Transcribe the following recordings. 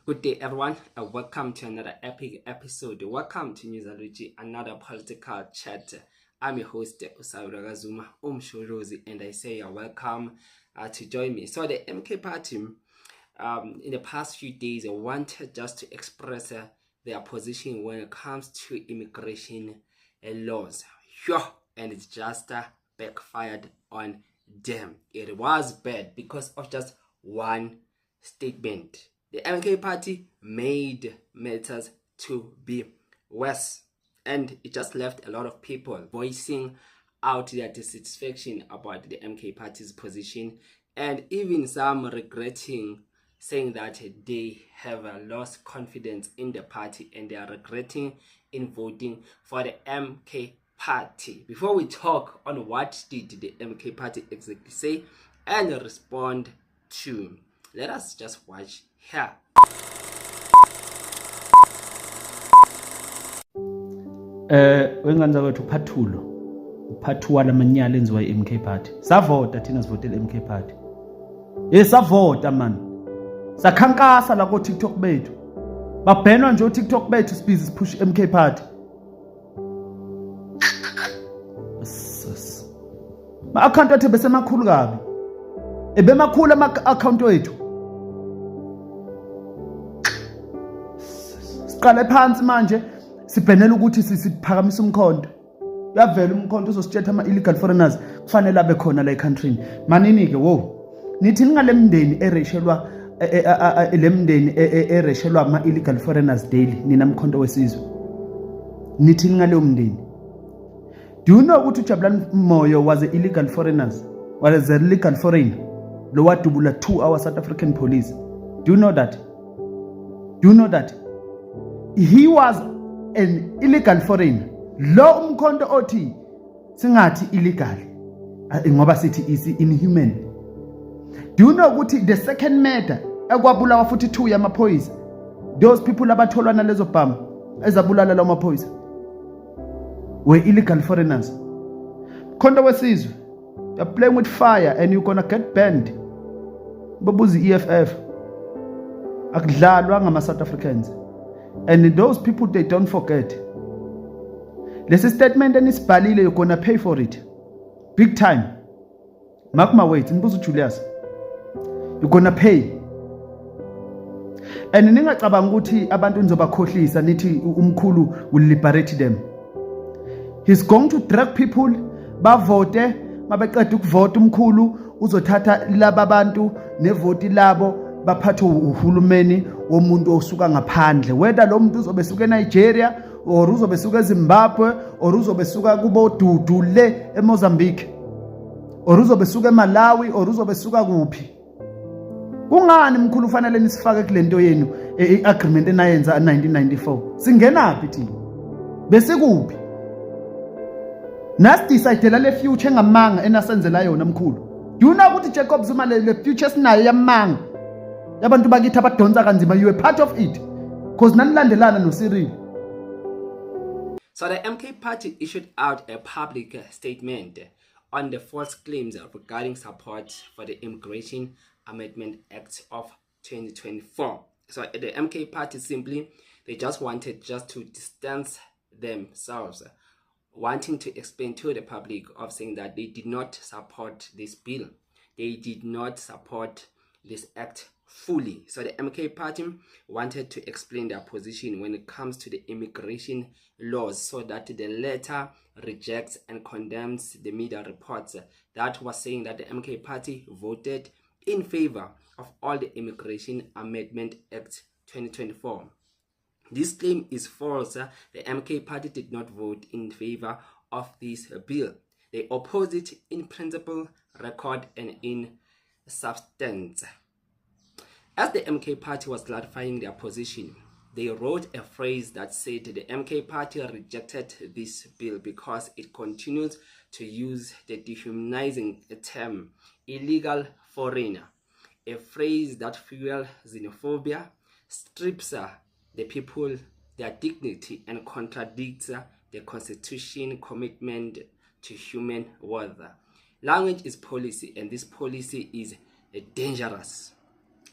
Good day, everyone, and welcome to another epic episode. Welcome to Newsology, another political chat. I'm your host, Usabula Gazuma, Rosie, and I say you're welcome to join me. So the MK Party, in the past few days, wanted just to express their position when it comes to immigration laws. And it's just backfired on them. It was bad because of just one statement. The MK Party made matters to be worse, and it just left a lot of people voicing out their dissatisfaction about the MK Party's position, and even some regretting, saying that they have lost confidence in the party and they are regretting in voting for the MK Party. Before we talk on what did the MK Party exactly say and respond to, let us just watch here. Wengane wethu uphathulo uphathuwa lamanyala enziwa i-MK Party savota thina sivotele i-MK Party savota man sakhankasa la ko TikTok bethu babhenwa nje TikTok bethu sibhizi sipush MK Party ma-account wethu besemakhulu kabi ebemakhulu ama-account wethu siqale phansi manje sibhenela ukuthi siphakamisa umkhonto. Uyavela umkhonto uzosithetha ama-illegal foreigners kufanele abe khona la e-countryni. Manini ke nithi ngale mndeni ereshelwa le mndeni ereshelwa ama-illegal foreigners daily nina mkhonto wesizwe. Nithi ngale mndeni. Do you know ukuthi uJabulani Moyo was an illegal foreigners? Was an illegal foreigner? Lo wadubula 2 hour South African police. Do you know that? Do you know that? He was an illegal foreigner. Lo umkhonto othi singathi illegal ngoba sithi is inhuman. Do you know ukuthi the second murder ekwabulawa futhi 2 yamaphoyisa, those people abatholwa nalezo bhamu ezabulala lawo maphoyisa were illegal foreigners. Khonto wesizwe, you're playing with fire and you're gonna get banned. Babuzi EFF akudlalwa ngama South Africans. And those people, they don't forget. Lesi statement enisibhalile, you're gonna pay for it big time. Mark my words, Mbuzo Julius, you're gonna pay. And ningacabanga ukuthi abantu nizobakhohlisa nithi umkhulu will liberate them. He's going to drag people bavote, mabeqeda ukuvota umkhulu uzothatha laba abantu nevoti labo baphathe uhulumeni womuntu osuka ngaphandle, whether lo muntu uzobe suka eNigeria or uzobe suka eZimbabwe or uzobe suka kubo Dudu le eMozambique or uzobe suka eMalawi or uzobe suka kuphi. Kungani mkhulu ufanele nisifake kulento yenu agreement enayenza 1994? Singenaphi thina? Besikuphi? Nasidecide le future engamanga enasenzela yona mkhulu. Do you know ukuthi Jacob Zuma le future sinayo yamanga? Yabantu bakithi abadonsa kanzima, you were part of it because nanilandelana no Cyril. So the MK Party issued out a public statement on the false claims regarding support for the Immigration Amendment Act of 2024. So the MK Party simply, they just wanted to distance themselves, wanting to explain to the public of saying that they did not support this bill. They did not support this act fully. So the MK Party wanted to explain their position when it comes to the immigration laws, so that the letter rejects and condemns the media reports that was saying that the MK Party voted in favor of all the Immigration Amendment Act 2024. This claim is false. The MK Party did not vote in favor of this bill. They opposed it in principle, record, and in substance. As the MK Party was clarifying their position, they wrote a phrase that said the MK Party rejected this bill because it continues to use the dehumanizing term illegal foreigner, a phrase that fuels xenophobia, strips the people their dignity, and contradicts the Constitution commitment to human worth. Language is policy, and this policy is dangerous.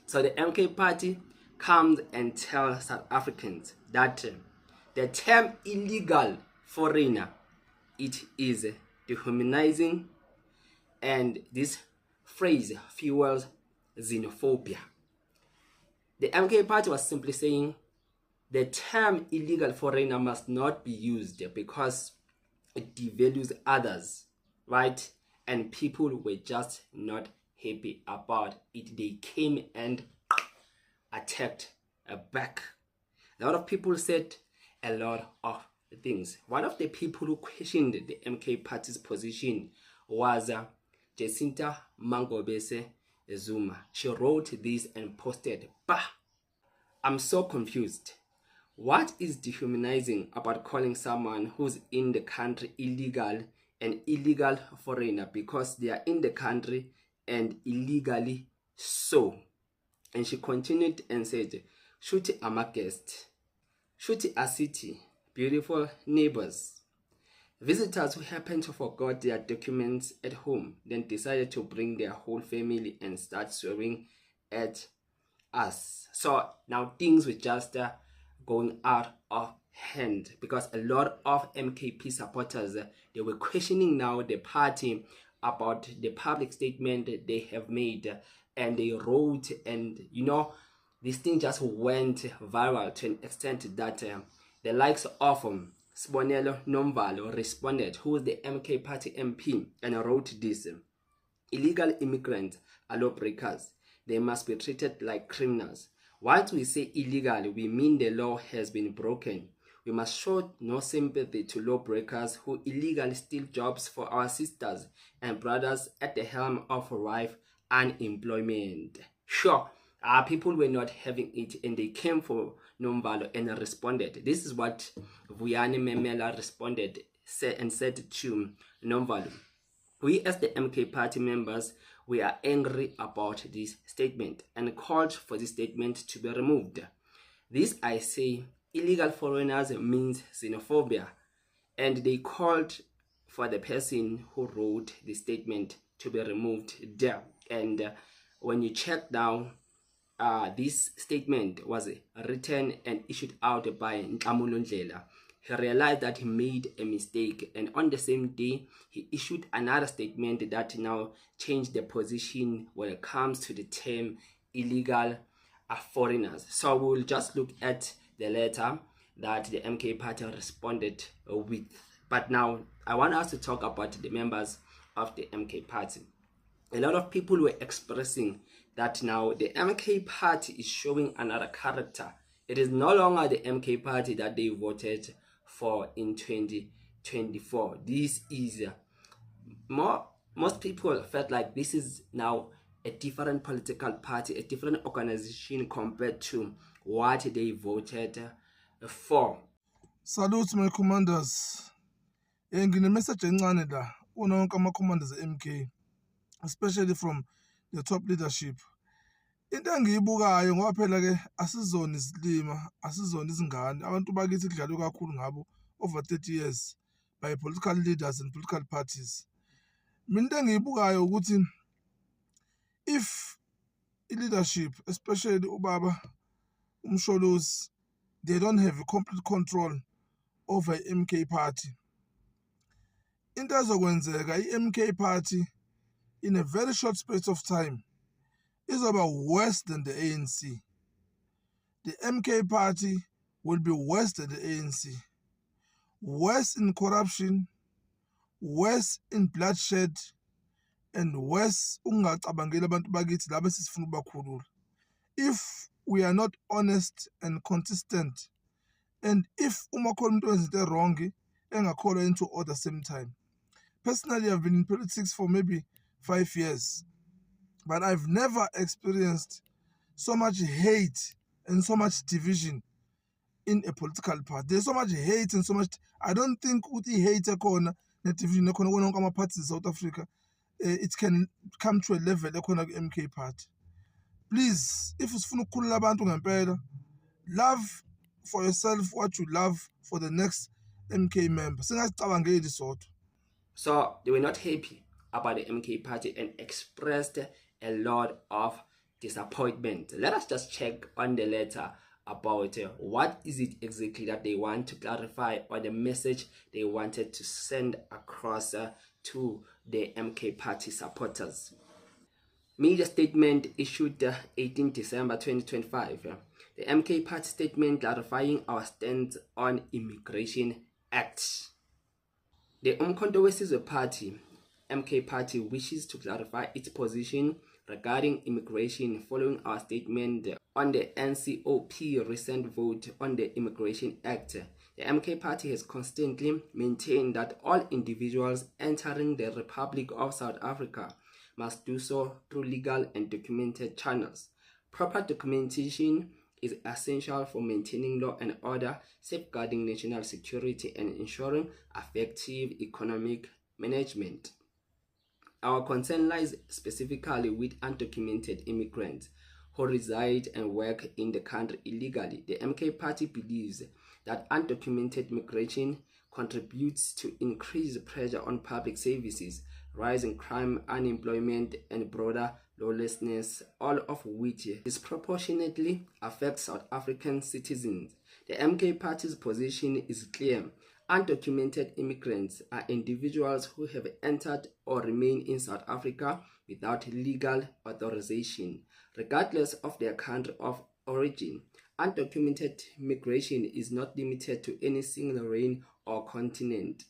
So the MK Party comes and tells South Africans that the term illegal foreigner, it is dehumanizing, and this phrase fuels xenophobia. The MK Party was simply saying the term illegal foreigner must not be used because it devalues others, right? And people were just not happy about it. They came and attacked back. A lot of people said a lot of things. One of the people who questioned the MK Party's position was Jacinta Mangobese Zuma. She wrote this and posted, "Bah, I'm so confused. What is dehumanizing about calling someone who's in the country illegal an illegal foreigner because they are in the country and illegally so?" And she continued and said, "Shuti ama guest, Shuti a city, beautiful neighbors, visitors who happened to forget their documents at home, then decided to bring their whole family and start swearing at us." So now things were just going out of hand because a lot of MKP supporters, they were questioning now the party about the public statement they have made, and they wrote, and this thing just went viral to an extent that the likes of Sibonelo Nomvalo responded, who is the MK Party MP, and wrote this: "Illegal immigrants are lawbreakers. They must be treated like criminals. Once we say illegal, we mean the law has been broken. We must show no sympathy to lawbreakers who illegally steal jobs for our sisters and brothers at the helm of rife unemployment." Sure, people were not having it, and they came for Nomvalo and responded. This is what Vuyani Memela responded and said to Nomvalo: "We as the MK Party members, we are angry about this statement and called for this statement to be removed. This, I say, illegal foreigners means xenophobia, and they called for the person who wrote the statement to be removed there." And when you check down, this statement was written and issued out by Nkamulo Ndlela. He realized that he made a mistake, and on the same day he issued another statement that now changed the position when it comes to the term illegal foreigners. So we'll just look at the letter that the MK Party responded with. But now I want us to talk about the members of the MK Party. A lot of people were expressing that now the MK Party is showing another character. It is no longer the MK Party that they voted for in 2024. This is most people felt like this is now a different political party, a different organization compared to what they voted for. Salute my commanders. Ngine message encane la wonke ama-commanders e-MK, especially from the top leadership. Into engiyibukayo ngoba phela ke asizona isilima, asizona izingane. Abantu bakithi kudlalwe kakhulu ngabo over 30 years by political leaders and political parties. Mina into engiyibukayo ukuthi if leadership, especially ubaba uMsholozi, they don't have a complete control over i-MK Party. Into ezokwenzeka i-MK Party in a very short space of time izoba worse than the ANC. The MK Party will be worse than the ANC. Worse in corruption, worse in bloodshed, and worse ungacabangeli abantu bakithi laba sisifuna ukubakhulula. If we are not honest and consistent, and if umakhola umuntu wenza into wrong engakholwa into order same time. Personally, I've been in politics for maybe 5 years, but I've never experienced so much hate and so much division in a political party. There's so much hate and so much. I don't think uthi hate ekhona ne division ekhona wonke ama parties in South Africa, it can come to a level ekhona ku MK Party. Please, if usifuna ukukhulula abantu ngempela, love for yourself what you love for the next MK member. Singazicabangeli sodwa. So they were not happy about the MK Party and expressed a lot of disappointment. Let us just check on the letter about what is it exactly that they want to clarify, or the message they wanted to send across to the MK Party supporters. Media statement issued 18 December 2025. The MK Party statement clarifying our stance on Immigration Act. The Umkhonto weSizwe Party, MK Party, wishes to clarify its position regarding immigration following our statement on the NCOP recent vote on the Immigration Act. The MK Party has constantly maintained that all individuals entering the Republic of South Africa must do so through legal and documented channels. Proper documentation is essential for maintaining law and order, safeguarding national security, and ensuring effective economic management. Our concern lies specifically with undocumented immigrants who reside and work in the country illegally. The MK Party believes that undocumented migration contributes to increased pressure on public services, rising crime, unemployment, and broader lawlessness, all of which disproportionately affects South African citizens. The MK Party's position is clear. Undocumented immigrants are individuals who have entered or remain in South Africa without legal authorization, regardless of their country of origin. Undocumented migration is not limited to any single region or continent.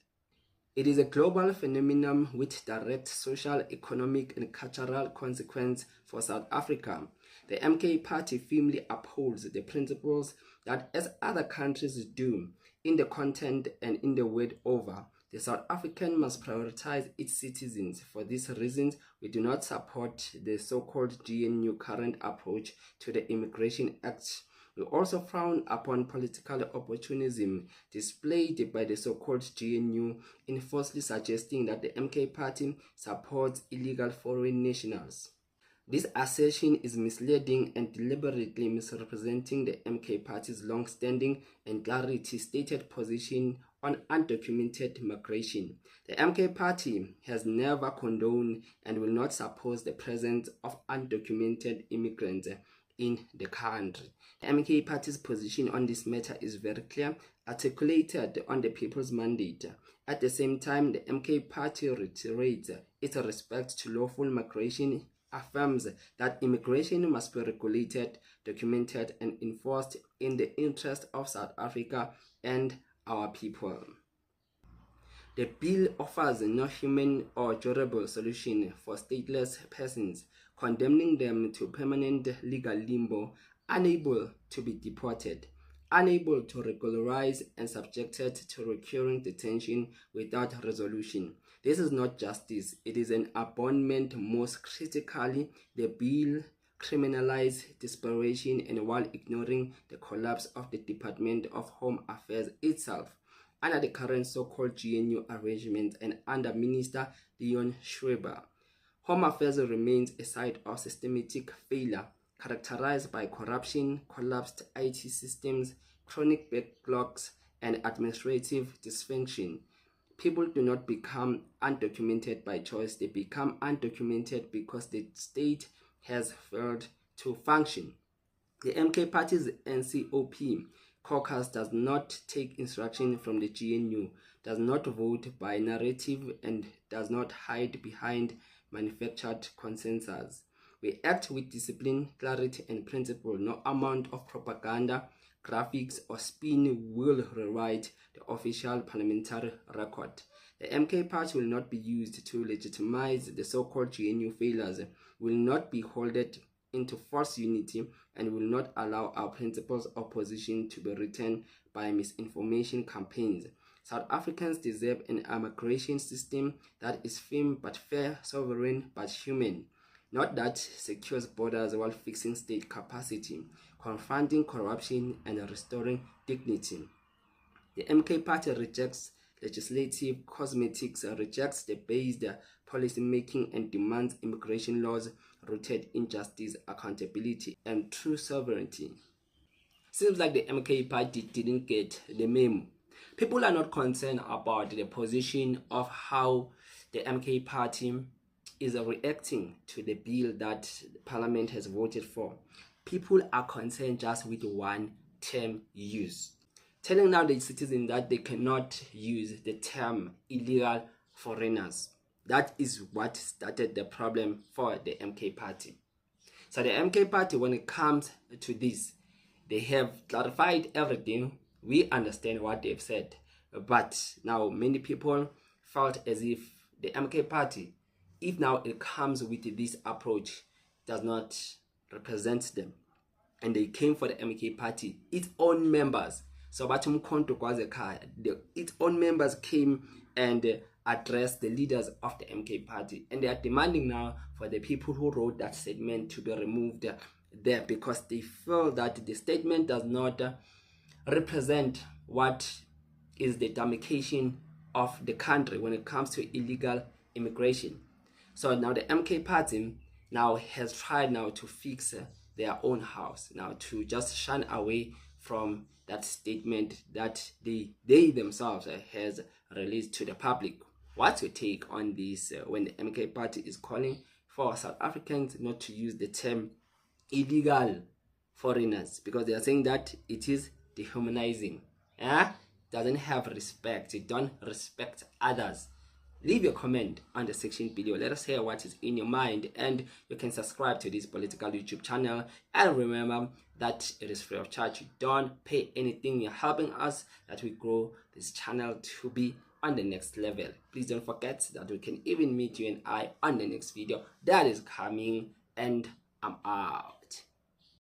It is a global phenomenon with direct social, economic, and cultural consequences for South Africa. The MK Party firmly upholds the principles that, as other countries do, in the content and in the word over, the South African must prioritize its citizens. For these reasons, we do not support the so-called GNU current approach to the Immigration Act. We also frown upon political opportunism displayed by the so-called GNU in falsely suggesting that the MK Party supports illegal foreign nationals. This assertion is misleading and deliberately misrepresenting the MK Party's long-standing and clarity stated position on undocumented migration. The MK Party has never condoned and will not support the presence of undocumented immigrants in the country. The MK Party's position on this matter is very clear, articulated on the People's Mandate. At the same time, the MK Party reiterates its respect to lawful migration, affirms that immigration must be regulated, documented, and enforced in the interest of South Africa and our people. The bill offers no human or durable solution for stateless persons, condemning them to permanent legal limbo, unable to be deported, unable to regularize, and subjected to recurring detention without resolution. This is not justice, it is an abandonment. Most critically, the bill criminalizes desperation, and while ignoring the collapse of the Department of Home Affairs itself, under the current so-called GNU arrangement and under Minister Leon Schreiber, Home Affairs remains a site of systematic failure, characterized by corruption, collapsed IT systems, chronic backlogs, and administrative dysfunction. People do not become undocumented by choice, they become undocumented because the state has failed to function. The MK Party's NCOP caucus does not take instruction from the GNU, does not vote by narrative, and does not hide behind manufactured consensus. We act with discipline, clarity, and principle. No amount of propaganda, graphics, or spin will rewrite the official parliamentary record. The MK Party will not be used to legitimize the so-called GNU failures, will not be held into false unity, and will not allow our principles of opposition to be written by misinformation campaigns. South Africans deserve an immigration system that is firm but fair, sovereign but human, not that secures borders while fixing state capacity, confronting corruption, and restoring dignity. The MK Party rejects legislative cosmetics, rejects the based policy making, and demands immigration laws rooted in justice, accountability, and true sovereignty. Seems like the MK Party didn't get the memo. People are not concerned about the position of how the MK Party is reacting to the bill that Parliament has voted for. People are concerned just with one term use, telling now the citizens that they cannot use the term illegal foreigners. That is what started the problem for the MK party. So the MK party, when it comes to this, they have clarified everything. We understand what they've said, but now many people felt as if the MK party, if now it comes with this approach, does not represent them. And they came for the MK party, its own members. So its own members came and addressed the leaders of the MK party. And they are demanding now for the people who wrote that statement to be removed there, because they feel that the statement does not represent what is the demarcation of the country when it comes to illegal immigration. So now the MK party now has tried now to fix their own house, now to just shun away from that statement that they themselves has released to the public. What's your take on this when the MK party is calling for South Africans not to use the term illegal foreigners, because they are saying that it is dehumanizing, doesn't have respect, it don't respect others? Leave your comment on the section below. Let us hear what is in your mind, and you can subscribe to this political YouTube channel. And remember that it is free of charge. You don't pay anything. You're helping us that we grow this channel to be on the next level. Please don't forget that we can even meet you and I on the next video that is coming, and I'm out.